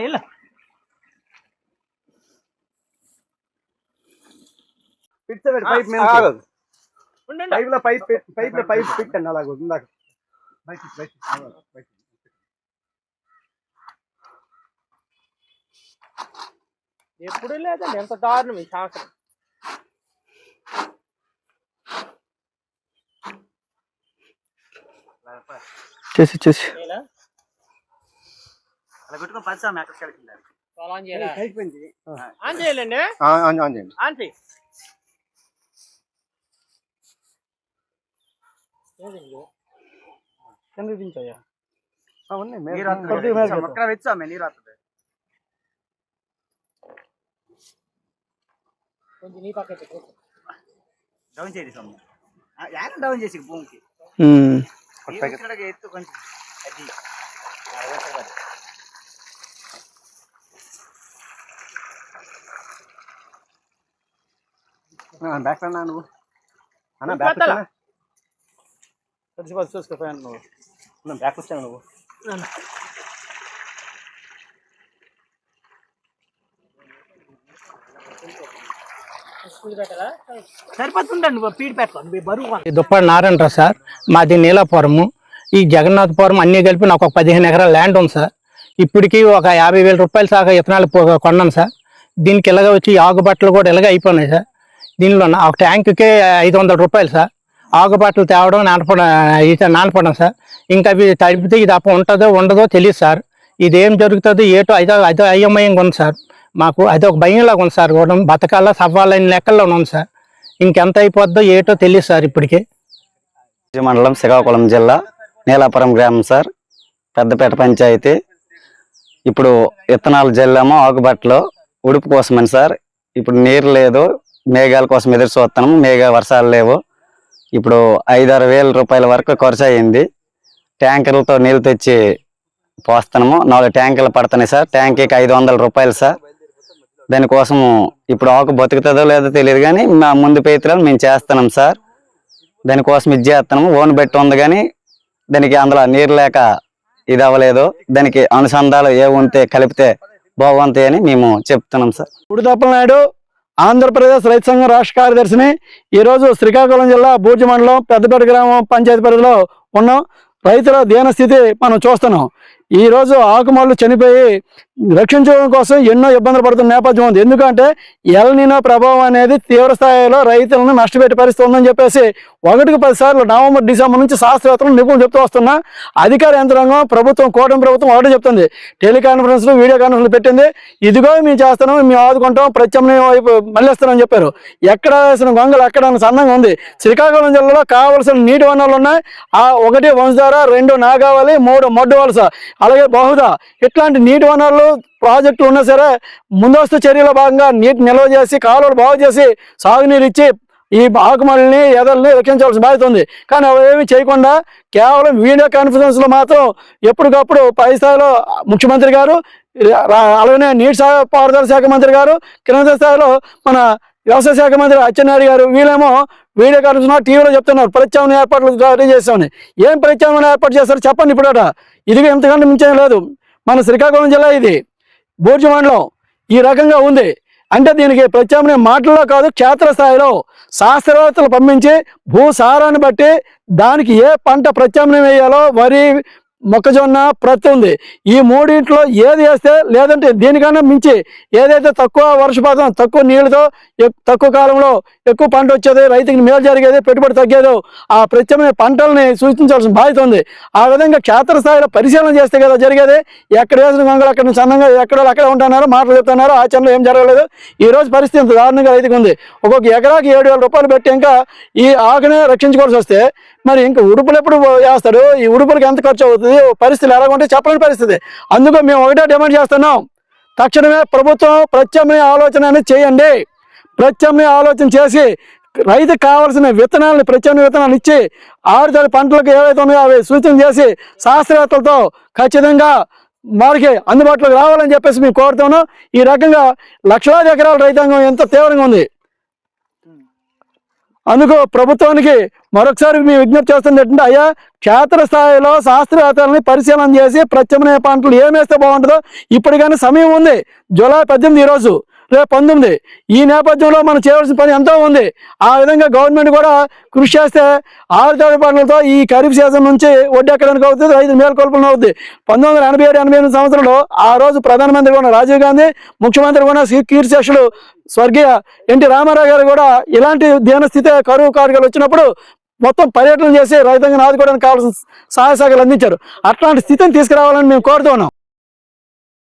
ಇಲ್ಲ pipe పైప్లో pipe పెట్టండి అలాగ ఇందాక ఎప్పుడు లేదండి ఎంత దారుణం ఈ సంవత్సరం చేసి అలా పెట్టుకొని పరిశ్రమ ఎక్కడికి వెళ్ళింది ఆన్ చేయాలండి ఆన్ చేయి కనిపించాయా మొక్క వెచ్చామే నీరు వస్తుంది కొంచెం నీ పక్క డౌన్ చేయండి సొమ్ము డౌన్ చేసి భూమికి ఎత్తు కొంచెం అది బ్యాక్ అన్నా నువ్వు అన్న బ్యాక్ చూసుకోపోయాను నువ్వు బ్యాక్ వచ్చాను నువ్వు సరిపోతుందండి పీడి పెట్టండి బరువు దుప్పాడు నారాయణరావు సార్, మాది నీలాపురము. ఈ జగన్నాథపురం అన్నీ కలిపి నాకు ఒక 15 ఎకరాల ల్యాండ్ ఉంది సార్. ఇప్పటికీ ఒక 50,000 రూపాయలు దాకా ఇథనాలు కొన్నాను సార్. దీనికి ఇలాగ వచ్చి ఆగుబట్టలు కూడా ఇలాగ అయిపోయినాయి సార్. దీనిలో ఒక ట్యాంకుకే 500 రూపాయలు సార్. ఆగుబట్టలు తేవడం నానపడం సార్. ఇంకా అవి తడిపితే ఇది అప్ప ఉంటుందో ఉండదో తెలియదు సార్. ఇదేం జరుగుతుందో ఏటో అదో అయోమయంగా ఉంది సార్. మాకు అది ఒక భయంలాగా ఉంది సార్. కూడా బతకాల సవాళ్ళని లెక్కల్లో ఉంది సార్. ఇంకెంత అయిపోద్దో ఏటో తెలియదు సార్. ఇప్పటికే మండలం శ్రీకాకుళం జిల్లా నీలాపురం గ్రామం సార్, పెద్దపేట పంచాయతీ. ఇప్పుడు విత్తనాలు జల్లాము ఆకుబట్టలో ఉడుపు కోసమని సార్. ఇప్పుడు నీరు లేదు, మేఘాల కోసం ఎదురు చూస్తున్నాము. వర్షాలు లేవు. ఇప్పుడు 5-6 వేల రూపాయల వరకు ఖర్చు అయ్యింది. ట్యాంకర్లతో నీళ్ళు తెచ్చి పోస్తున్నాము. 4 ట్యాంకర్లు పడుతున్నాయి సార్. ట్యాంకీకి 500 రూపాయలు సార్. దానికోసం ఇప్పుడు ఆకు బతుకుతుందో లేదో తెలియదు, కానీ మా ముందు ప్రయత్నాలు మేము చేస్తున్నాం సార్. దానికోసం ఇది చేస్తున్నాము. ఓన్ బెట్టి ఉంది, కానీ దానికి అందులో నీరు లేక ఇది అవ్వలేదు. దానికి అనుసంధాలు ఉంటే కలిపితే బాగుంటాయి అని మేము చెప్తున్నాం సార్. ఉడితప్పలనాయుడు, ఆంధ్రప్రదేశ్ రైతు సంఘం రాష్ట్ర కార్యదర్శిని. ఈరోజు శ్రీకాకుళం జిల్లా బూర్జి మండలం పెద్దపేట గ్రామం పంచాయతీ పరిధిలో ఉన్నాం. రైతుల దీనస్థితి మనం చూస్తున్నాం. ఈరోజు ఆకుమళ్ళు చనిపోయి రక్షించడం కోసం ఎన్నో ఇబ్బందులు పడుతున్న నేపథ్యం ఉంది. ఎందుకంటే ఎల్ నినో ప్రభావం అనేది తీవ్ర స్థాయిలో రైతులను నష్టపెట్టే పరిస్థితి ఉందని చెప్పేసి 1-10 సార్లు నవంబర్ డిసెంబర్ నుంచి శాస్త్రవేత్తలు నిపుణులు చెప్తూ వస్తున్నా. అధికార యంత్రాంగం ప్రభుత్వం, కూటమి ప్రభుత్వం ఒకటే చెప్తుంది. టెలికాన్ఫరెన్స్లు, వీడియో కాన్ఫరెన్స్లు పెట్టింది. ఇదిగో మేము చేస్తున్నాం, మేము ఆదుకుంటాం, ప్రత్యామ్నాయం వైపు మళ్ళిస్తామని చెప్పారు. ఎక్కడ వేసిన గొంగలు అక్కడ సందంగా ఉంది. శ్రీకాకుళం జిల్లాలో కావలసిన నీటి వనరులు ఉన్నాయి. 1 వంశధార, 2 నాగావళి, 3 మొడ్డు వలస, అలాగే బహుదా, ఇట్లాంటి నీటి వనరులు ప్రాజెక్టులు ఉన్నా సరే ముందస్తు చర్యల భాగంగా నీటి నిల్వ చేసి కాలువలు బాగు చేసి సాగునీరు ఇచ్చి ఈ ఆకుమల్ని ఎదల్ని రక్షించాల్సిన బాధ్యత ఉంది. కానీ అవి ఏమీ చేయకుండా కేవలం వీడియో కాన్ఫరెన్స్లో మాత్రం ఎప్పటికప్పుడు పై స్థాయిలో ముఖ్యమంత్రి గారు, అలాగే నీటిపారుదల శాఖ మంత్రి గారు, కింద స్థాయిలో మన వ్యవసాయ శాఖ మంత్రి అచ్చెన్నాయుడు గారు, వీళ్ళేమో వీడియో కాన్ఫరెన్స్ టీవీలో చెప్తున్నారు ప్రత్యామ్నాయ ఏర్పాట్లు రెడీ చేస్తామని. ఏం ప్రత్యామ్నాయ ఏర్పాటు చేస్తారు చెప్పండి. ఇప్పుడట ఇదిగా ఎంతకంటే మించేం లేదు. మన శ్రీకాకుళం జిల్లా ఇది బూర్జి మండలం ఈ రకంగా ఉంది. అంటే దీనికి ప్రత్యామ్నాయ మాటల్లో కాదు, క్షేత్రస్థాయిలో శాస్త్రవేత్తలు పంపించి భూసారాన్ని బట్టి దానికి ఏ పంట ప్రత్యామ్నాయం వేయాలో వరి, మొక్కజొన్న, ప్రత్తి ఉంది. ఈ మూడింట్లో ఏది వేస్తే, లేదంటే దీనికన్నా మించి ఏదైతే తక్కువ వర్షపాతం, తక్కువ నీళ్ళతో తక్కువ కాలంలో ఎక్కువ పంట వచ్చేది, రైతుకి మేలు జరిగేది, పెట్టుబడి తగ్గేదో ఆ ప్రత్యామ్నాయ పంటల్ని సూచించాల్సిన బాధ్యత ఉంది. ఆ విధంగా క్షేత్రస్థాయిలో పరిశీలన చేస్తే కదా జరిగేది. ఎక్కడ వేసిన గొంగలు అక్కడ సన్నంగా ఎక్కడో అక్కడే ఉంటున్నారు, మాటలు చెప్తున్నారు, ఆచరణలో ఏం జరగలేదు. ఈ రోజు పరిస్థితి ఇంత దారుణంగా రైతుకు ఉంది. ఒక్కొక్క ఎకరాకి 7,000 రూపాయలు పెట్టి ఇంకా ఈ ఆకునే రక్షించుకోవాల్సి వస్తే మరి ఇంకా ఉడుపులు ఎప్పుడు వేస్తాడు? ఈ ఉడుపులకి ఎంత ఖర్చు అవుతుంది? పరిస్థితులు ఎలాగంటే చెప్పలేని పరిస్థితి. అందుకు మేము ఒకటే డిమాండ్ చేస్తున్నాం, తక్షణమే ప్రభుత్వం ప్రత్యామ్నాయ ఆలోచన అనేది చేయండి. ప్రత్యామ్నాయ ఆలోచన చేసి రైతుకు కావాల్సిన విత్తనాలని, ప్రత్యామ్నాయ విత్తనాలు ఇచ్చి 6 తడి పంటలకు ఏవైతే ఉన్నాయో అవి సూచన చేసి శాస్త్రవేత్తలతో ఖచ్చితంగా వారికి అందుబాటులోకి రావాలని చెప్పేసి మేము కోరుతున్నాం. ఈ రకంగా లక్షలాది ఎకరాల రైతాంగం ఎంత తీవ్రంగా ఉంది. అందుకు ప్రభుత్వానికి మరొకసారి మేము విజ్ఞప్తి చేస్తుంది ఏంటంటే, అయ్యా క్షేత్రస్థాయిలో శాస్త్రవేత్తలని పరిశీలన చేసి ప్రత్యామ్నాయ పంటలు ఏమేస్తే బాగుంటుందో ఇప్పటికైనా సమయం ఉంది. జూలై 18 ఈరోజు, రేపు 19. ఈ నేపథ్యంలో మనం చేయవలసిన పని ఎంతో ఉంది. ఆ విధంగా గవర్నమెంట్ కూడా కృషి చేస్తే ఆరుతడి పంటలతో ఈ ఖరీఫ్ సీజన్ నుంచి ఒడ్డెక్కడానికి అవుతుంది, రైతు మేల్కొల్పడం అవుతుంది. 1987-88 సంవత్సరంలో ఆ రోజు ప్రధానమంత్రి కూడా రాజీవ్ గాంధీ, ముఖ్యమంత్రి కూడా కీర్తిశేషులు స్వర్గీయ ఎన్టీ రామారావు గారు కూడా ఇలాంటి దీనస్థితి కరువు కారకాలు వచ్చినప్పుడు మొత్తం పర్యటన చేసి రైతాంగాన్ని ఆదుకోవడానికి కావాల్సిన సహాయ సహకారాలు అందించారు. అట్లాంటి స్థితిని తీసుకురావాలని మేము కోరుతున్నాం.